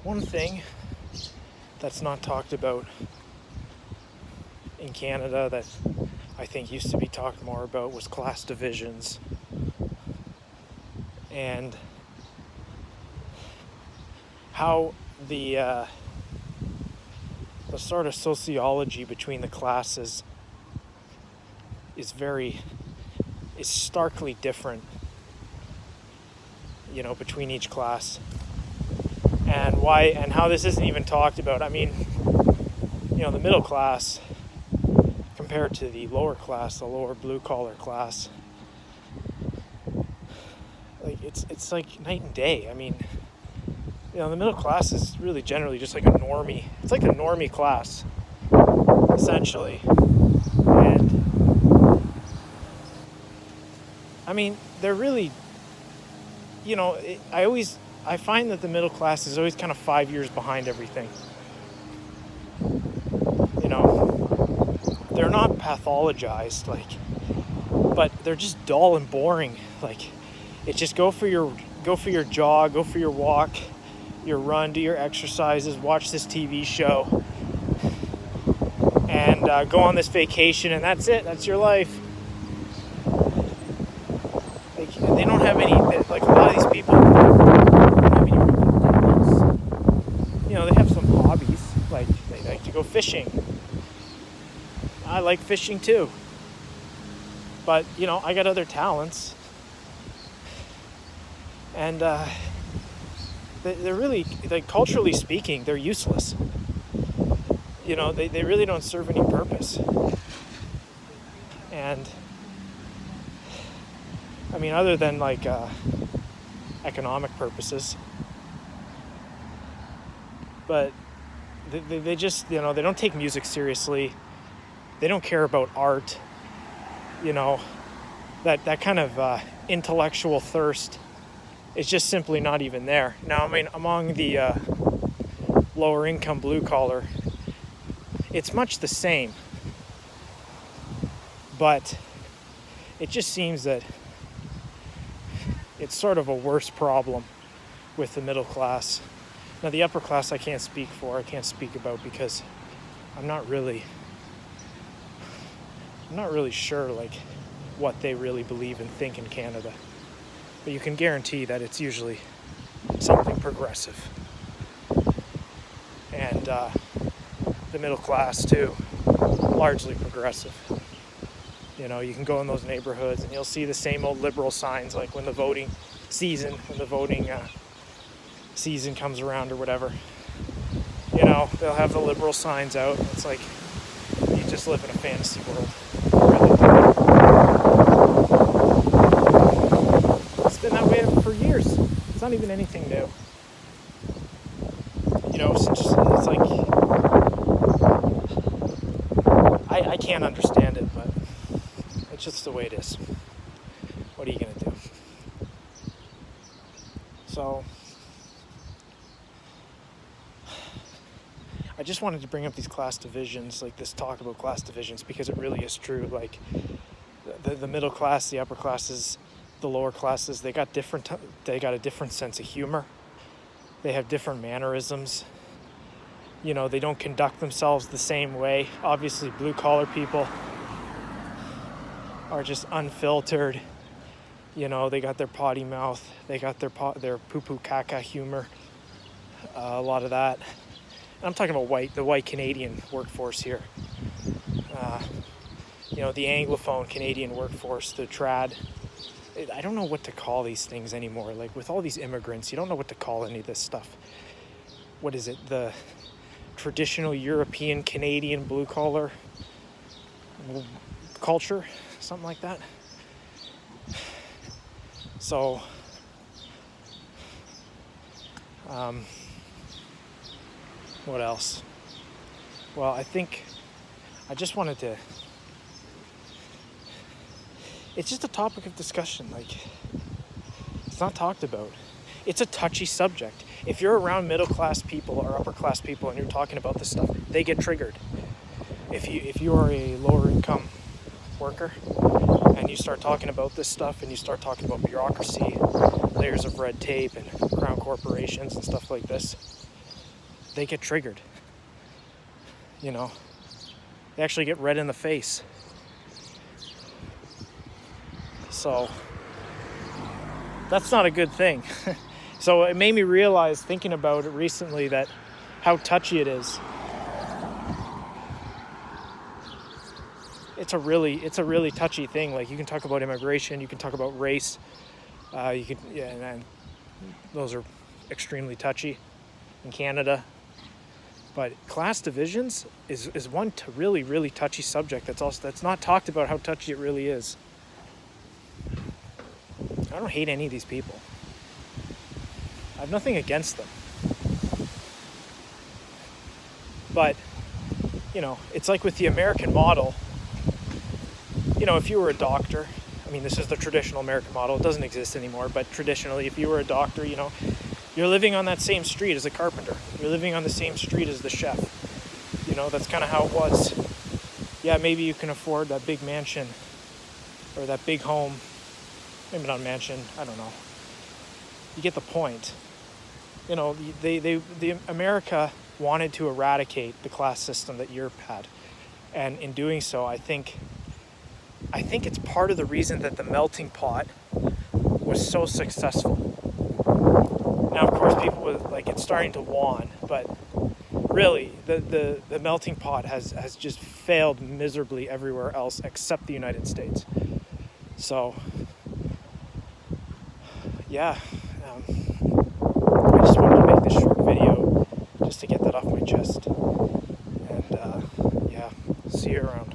One thing that's not talked about in Canada that I think used to be talked more about was class divisions and how the sort of sociology between the classes is starkly different, between each class, and how this isn't even talked about. I mean, the middle class compared to the lower class, the lower blue collar class, like it's like night and day. I mean, the middle class is really generally just like a normie. It's like a normie class, essentially. And I mean, they're really, I find that the middle class is always kind of 5 years behind everything. They're not pathologized, but they're just dull and boring. It's just go for your jog, go for your walk, your run, do your exercises, watch this TV show, and go on this vacation, and that's it. That's your life. They don't have any, a lot of these people don't have any talents. They have some hobbies, they like to go fishing. I like fishing too. But, I got other talents. And they're really, culturally speaking, they're useless. They really don't serve any purpose. And I mean, other than economic purposes. But they just, they don't take music seriously. They don't care about art. That kind of intellectual thirst is just simply not even there. Now, I mean, among the lower income blue collar, it's much the same. But it just seems that it's sort of a worse problem with the middle class. Now, the upper class I can't speak about because I'm not really sure what they really believe and think in Canada. But you can guarantee that it's usually something progressive. And the middle class too, largely progressive. You can go in those neighborhoods and you'll see the same old liberal signs, when the voting season comes around or whatever. They'll have the liberal signs out. It's like you just live in a fantasy world. It's been that way for years. It's not even anything new. It's like I can't understand it, but it's just the way it is. What are you gonna do? So I just wanted to bring up these class divisions, this talk about class divisions, because it really is true. The middle class, the upper classes, the lower classes, they got a different sense of humor. They have different mannerisms. They don't conduct themselves the same way. Obviously, blue collar people are just unfiltered. They got their potty mouth. They got their poo-poo caca humor. A lot of that. I'm talking about the white Canadian workforce here. The Anglophone Canadian workforce, the trad. I don't know what to call these things anymore. With all these immigrants, you don't know what to call any of this stuff. What is it? The traditional European Canadian blue collar culture? Something like that. So, what else? Well, I just wanted to, it's just a topic of discussion. It's not talked about. It's a touchy subject. If you're around middle class people or upper class people and you're talking about this stuff, they get triggered. If you are a lower income worker and you start talking about this stuff and you start talking about bureaucracy, layers of red tape and crown corporations and stuff like this, they get triggered. You know, they actually get red in the face. So that's not a good thing. So it made me realize, thinking about it recently, that how touchy it is. It's a really touchy thing. Like, you can talk about immigration, you can talk about race, and those are extremely touchy in Canada. But class divisions is one really touchy subject that's not talked about how touchy it really is. I don't hate any of these people. I have nothing against them. But, you know, it's like with the American model. You know, if you were a doctor, I mean, this is the traditional American model. It doesn't exist anymore, but traditionally, if you were a doctor, you know, you're living on that same street as a carpenter. You're living on the same street as the chef. You know, that's kind of how it was. Yeah, maybe you can afford that big mansion or that big home. Maybe not a mansion, I don't know. You get the point. You know, the America wanted to eradicate the class system that Europe had. And in doing so, I think it's part of the reason that the melting pot was so successful. Now, of course, people would, like, it's starting to wane, but really, the melting pot has just failed miserably everywhere else except the United States. So, yeah, I just wanted to make this short video just to get that off my chest. And, yeah, see you around.